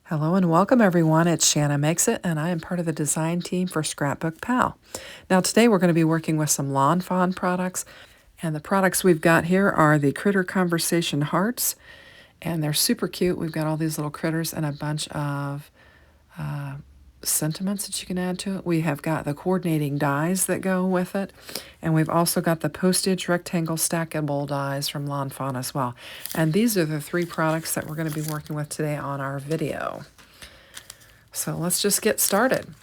Hello and welcome everyone. It's Shanna Makes It, and I am part of the design team for Scrapbook Pal. Now today we're going to be working with some Lawn Fawn products, and the products we've got here are the Critter Conversation Hearts, and they're super cute. We've got all these little critters and a bunch of sentiments that you can add to it. We have got the coordinating dies that go with it, and we've also got the Postage Rectangle Stackable dies from Lawn Fawn as well. And these are the three products that we're going to be working with today on our video. So let's just get started.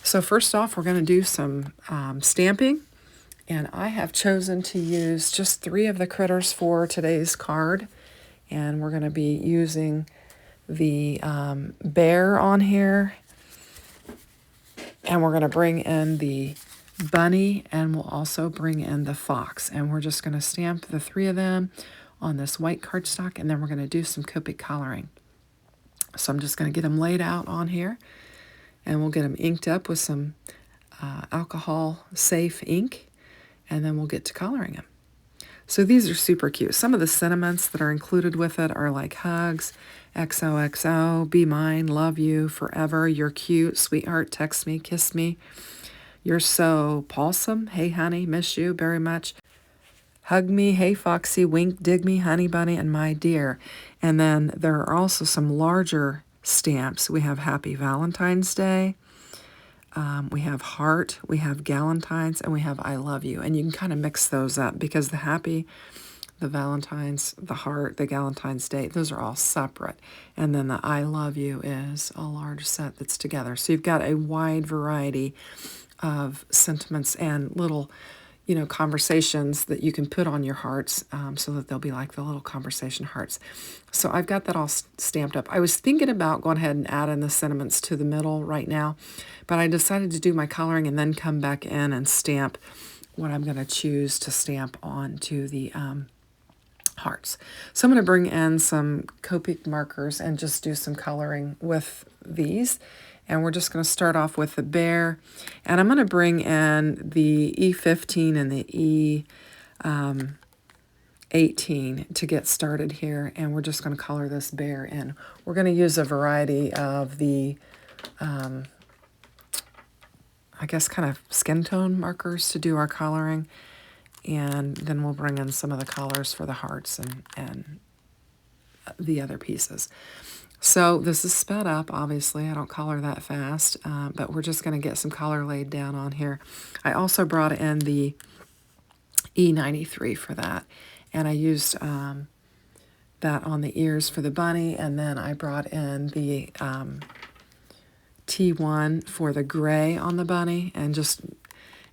So first off, we're going to do some stamping, and I have chosen to use just 3 of the critters for today's card, and we're going to be using the bear on here, and we're going to bring in the bunny, and we'll also bring in the fox, and we're just going to stamp the 3 of them on this white cardstock, and then we're going to do some Copic coloring. So I'm just going to get them laid out on here, and we'll get them inked up with some alcohol-safe ink, and then we'll get to coloring them. So these are super cute. Some of the sentiments that are included with it are like hugs, XOXO, be mine, love you, forever, you're cute, sweetheart, text me, kiss me, you're so pawsome, hey honey, miss you very much, hug me, hey foxy, wink, dig me, honey bunny, and my dear. And then there are also some larger stamps. We have Happy Valentine's Day, we have Heart, we have Galentine's, and we have I Love You. And you can kind of mix those up because the Happy, the Valentine's, the Heart, the Galentine's Day, those are all separate. And then the I Love You is a large set that's together. So you've got a wide variety of sentiments and little, conversations that you can put on your hearts so that they'll be like the little conversation hearts. So I've got that all stamped up. I was thinking about going ahead and adding the sentiments to the middle right now, but I decided to do my coloring and then come back in and stamp what I'm going to choose to stamp onto the hearts. So I'm going to bring in some Copic markers and just do some coloring with these. And we're just going to start off with the bear. And I'm going to bring in the E15 and the E18 to get started here. And we're just going to color this bear in. We're going to use a variety of the, I guess, kind of skin tone markers to do our coloring. And then we'll bring in some of the colors for the hearts and the other pieces. So this is sped up, obviously. I don't color that fast, but we're just going to get some color laid down on here. I also brought in the E93 for that, and I used that on the ears for the bunny, and then I brought in the T1 for the gray on the bunny, and just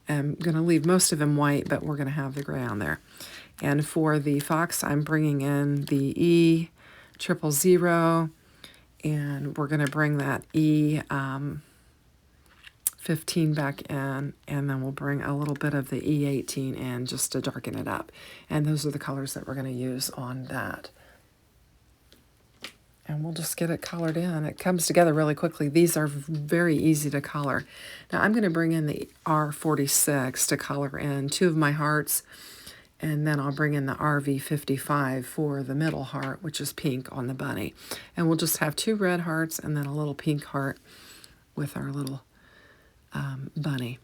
I'm going to leave most of them white, but we're going to have the gray on there. And for the fox, I'm bringing in the E000, and we're going to bring that E15 back in, and then we'll bring a little bit of the E18 in just to darken it up. And those are the colors that we're going to use on that. And we'll just get it colored in. It comes together really quickly. These are very easy to color. Now I'm going to bring in the R46 to color in 2 of my hearts, and then I'll bring in the RV55 for the middle heart, which is pink on the bunny. And we'll just have 2 red hearts and then a little pink heart with our little bunny.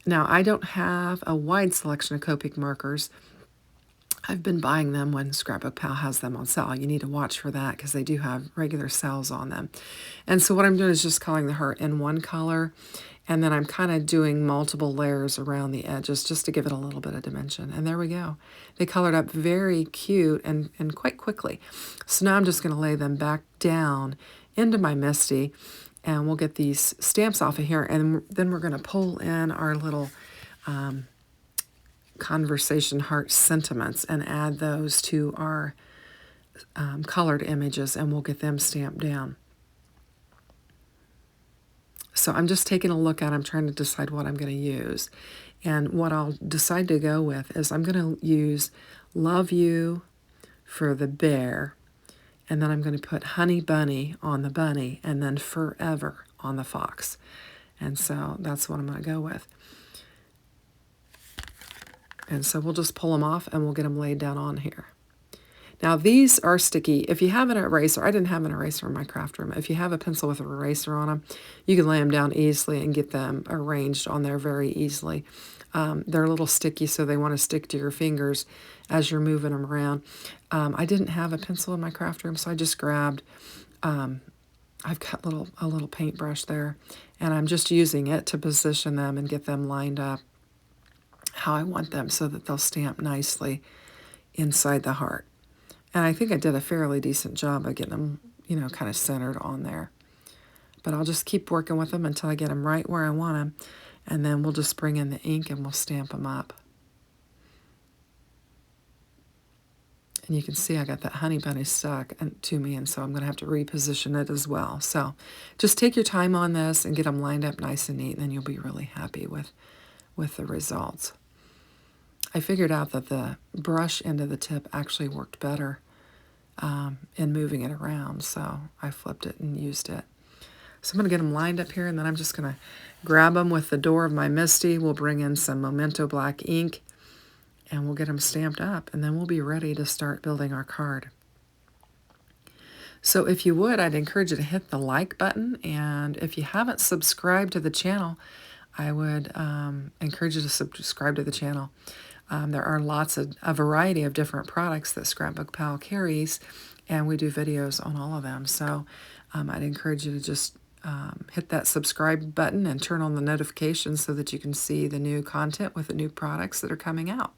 Now, I don't have a wide selection of Copic markers. I've been buying them when Scrapbook Pal has them on sale. You need to watch for that because they do have regular sales on them. And so what I'm doing is just coloring the heart in one color, and then I'm kind of doing multiple layers around the edges just to give it a little bit of dimension. And there we go. They colored up very cute and quite quickly. So now I'm just going to lay them back down into my Misty, and we'll get these stamps off of here, and then we're going to pull in our little conversation heart sentiments and add those to our colored images, and we'll get them stamped down. So I'm just taking a look at it. I'm trying to decide what I'm going to use. And what I'll decide to go with is I'm going to use Love You for the bear, and then I'm going to put Honey Bunny on the bunny, and then Forever on the fox. And so that's what I'm going to go with. And so we'll just pull them off and we'll get them laid down on here. Now these are sticky. If you have an eraser, I didn't have an eraser in my craft room. If you have a pencil with an eraser on them, you can lay them down easily and get them arranged on there very easily. They're a little sticky, so they want to stick to your fingers as you're moving them around. I didn't have a pencil in my craft room, so I just grabbed, I've got a little paintbrush there, and I'm just using it to position them and get them lined up how I want them so that they'll stamp nicely inside the heart. And I think I did a fairly decent job of getting them, you know, kind of centered on there. But I'll just keep working with them until I get them right where I want them. And then we'll just bring in the ink and we'll stamp them up. And you can see I got that honey bunny stuck to me, and so I'm going to have to reposition it as well. So just take your time on this and get them lined up nice and neat, and then you'll be really happy with the results. I figured out that the brush end of the tip actually worked better in moving it around, so I flipped it and used it. So I'm going to get them lined up here, and then I'm just going to grab them with the door of my Misty. We'll bring in some Memento Black ink, and we'll get them stamped up, and then we'll be ready to start building our card. So if you would, I'd encourage you to hit the like button, and if you haven't subscribed to the channel, I would encourage you to subscribe to the channel. There are a variety of different products that Scrapbook Pal carries, and we do videos on all of them. So I'd encourage you to just hit that subscribe button and turn on the notifications so that you can see the new content with the new products that are coming out.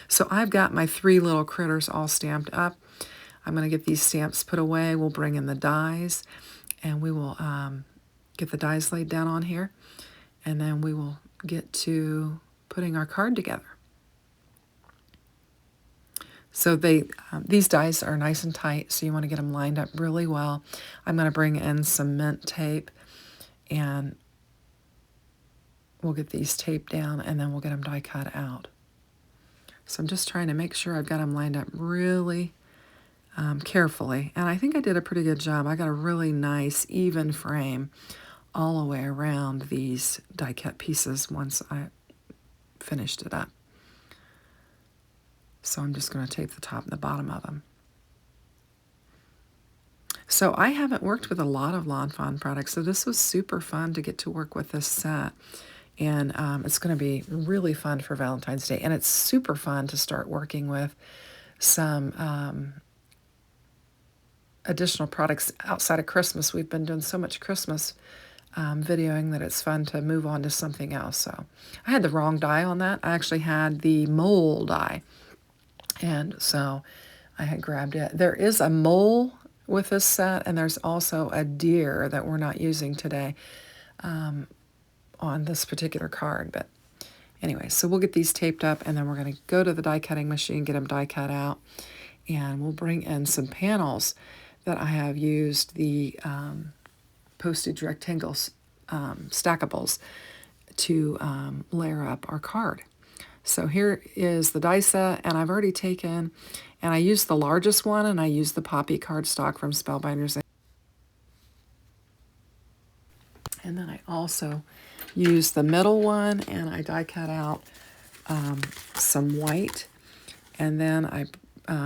So I've got my 3 little critters all stamped up. I'm going to get these stamps put away. We'll bring in the dies, and we will get the dies laid down on here, and then we will get to putting our card together. So these dies are nice and tight, so you want to get them lined up really well. I'm going to bring in some mint tape, and we'll get these taped down, and then we'll get them die cut out. So I'm just trying to make sure I've got them lined up really carefully, and I think I did a pretty good job. I got a really nice even frame all the way around these die cut pieces once I finished it up. So I'm just going to tape the top and the bottom of them. So I haven't worked with a lot of Lawn Fawn products, so this was super fun to get to work with this set. And it's going to be really fun for Valentine's Day. And it's super fun to start working with some additional products outside of Christmas. We've been doing so much Christmas videoing that it's fun to move on to something else. So I had the wrong die on that. I actually had the mole die. And so I had grabbed it. There is a mole with this set, and there's also a deer that we're not using today on this particular card. But anyway, so we'll get these taped up, and then we're going to go to the die cutting machine, get them die cut out, and we'll bring in some panels that I have used the Postage Rectangle Stackables to layer up our card. So here is the die set, and I've already taken, and I used the largest one, and I used the Poppy cardstock from Spellbinders. And then I also used the middle one, and I die cut out some white, and then I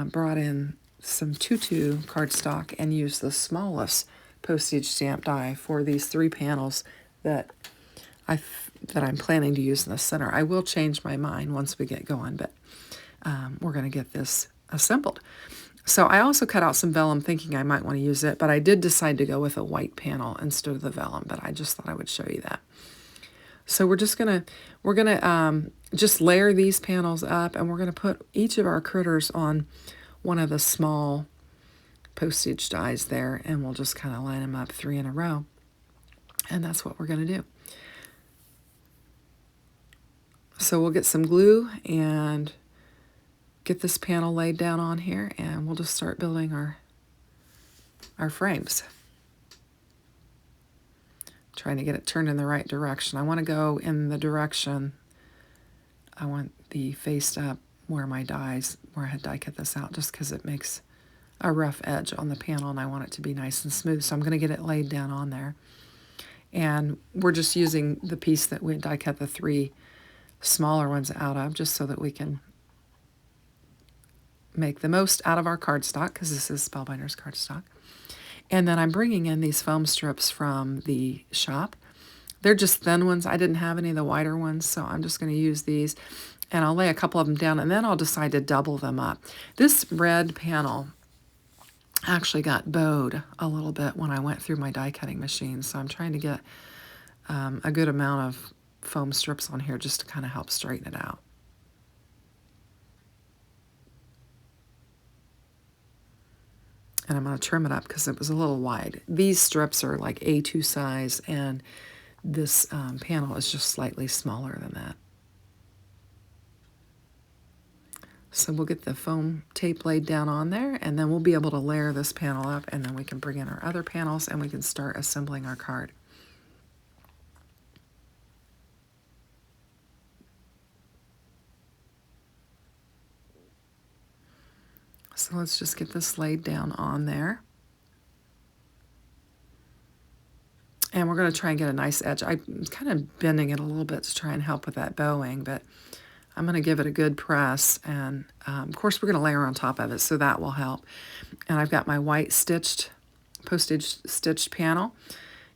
brought in some tutu cardstock and used the smallest postage stamp die for these 3 panels that I'm planning to use in the center. I will change my mind once we get going, but we're going to get this assembled. So I also cut out some vellum thinking I might want to use it, but I did decide to go with a white panel instead of the vellum, but I just thought I would show you that. So we're gonna just layer these panels up, and we're gonna put each of our critters on one of the small postage dies there, and we'll just kind of line them up 3 in a row, and that's what we're gonna do. So we'll get some glue and get this panel laid down on here, and we'll just start building our frames. Trying to get it turned in the right direction. I want to go in the direction, I want the face up where my dies, where I had die cut this out, just because it makes a rough edge on the panel, and I want it to be nice and smooth. So I'm going to get it laid down on there. And we're just using the piece that we die cut the 3 smaller ones out of, just so that we can make the most out of our cardstock, because this is Spellbinders cardstock. And then I'm bringing in these foam strips from the shop. They're just thin ones. I didn't have any of the wider ones, so I'm just going to use these. And I'll lay a couple of them down, and then I'll decide to double them up. This red panel actually got bowed a little bit when I went through my die cutting machine, so I'm trying to get a good amount of foam strips on here just to kind of help straighten it out. And I'm going to trim it up because it was a little wide. These strips are like A2 size, and this panel is just slightly smaller than that. So we'll get the foam tape laid down on there, and then we'll be able to layer this panel up, and then we can bring in our other panels and we can start assembling our card. So let's just get this laid down on there. And we're going to try and get a nice edge. I'm kind of bending it a little bit to try and help with that bowing, but I'm going to give it a good press. And of course, we're going to layer on top of it, so that will help. And I've got my white postage stitched panel,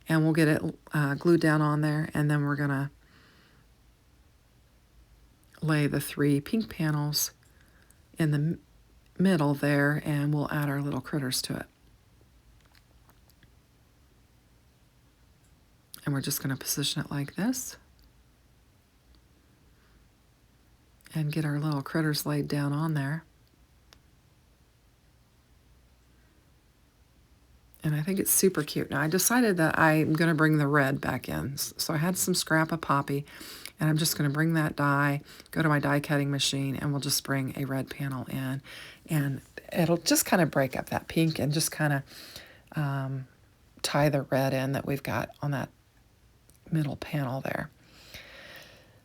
and we'll get it glued down on there. And then we're going to lay the 3 pink panels in the middle there, and we'll add our little critters to it. And we're just going to position it like this and get our little critters laid down on there. And I think it's super cute. Now I decided that I'm going to bring the red back in. So I had some scrap of poppy, and I'm just going to bring that die, go to my die cutting machine, and we'll just bring a red panel in. And it'll just kind of break up that pink and just kind of tie the red in that we've got on that middle panel there.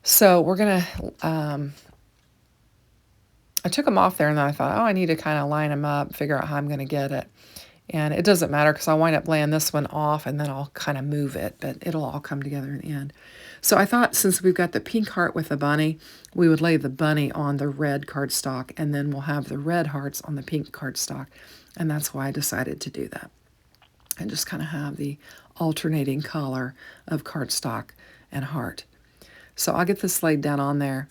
So we're going to, I took them off there, and then I thought, oh, I need to kind of line them up, figure out how I'm going to get it. And it doesn't matter because I'll wind up laying this one off, and then I'll kind of move it, but it'll all come together in the end. So I thought, since we've got the pink heart with the bunny, we would lay the bunny on the red cardstock, and then we'll have the red hearts on the pink cardstock. And that's why I decided to do that. And just kind of have the alternating color of cardstock and heart. So I'll get this laid down on there.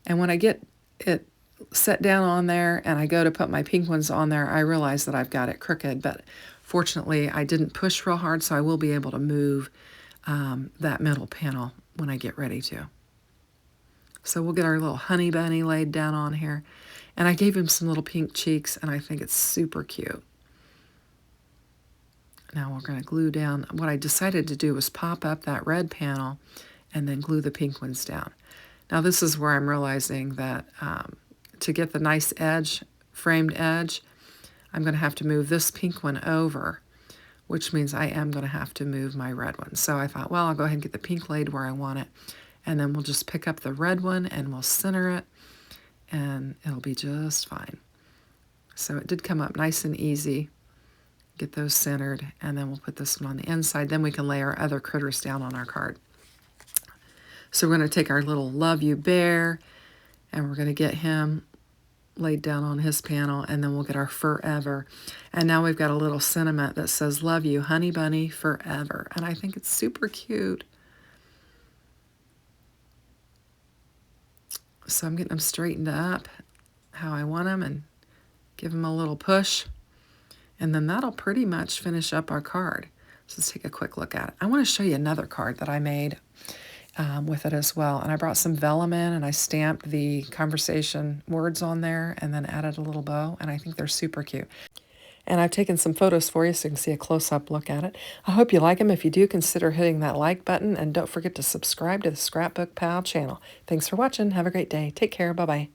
And when I get it set down on there and I go to put my pink ones on there, I realize that I've got it crooked, but fortunately I didn't push real hard, so I will be able to move that middle panel when I get ready to. So we'll get our little honey bunny laid down on here. And I gave him some little pink cheeks, and I think it's super cute. Now we're going to glue down. What I decided to do was pop up that red panel and then glue the pink ones down. Now this is where I'm realizing that to get the nice edge, framed edge, I'm going to have to move this pink one over, which means I am going to have to move my red one. So I thought, well, I'll go ahead and get the pink laid where I want it, and then we'll just pick up the red one and we'll center it, and it'll be just fine. So it did come up nice and easy. Get those centered, and then we'll put this one on the inside. Then we can lay our other critters down on our card. So we're going to take our little Love You Bear, and we're going to get him laid down on his panel, and then we'll get our Forever. And now we've got a little sentiment that says, love you, honey bunny, forever. And I think it's super cute. So I'm getting them straightened up how I want them and give them a little push. And then that'll pretty much finish up our card. So let's take a quick look at it. I want to show you another card that I made with it as well. And I brought some vellum in, and I stamped the conversation words on there and then added a little bow. And I think they're super cute. And I've taken some photos for you so you can see a close-up look at it. I hope you like them. If you do, consider hitting that like button. And don't forget to subscribe to the Scrapbook Pal channel. Thanks for watching. Have a great day. Take care. Bye-bye.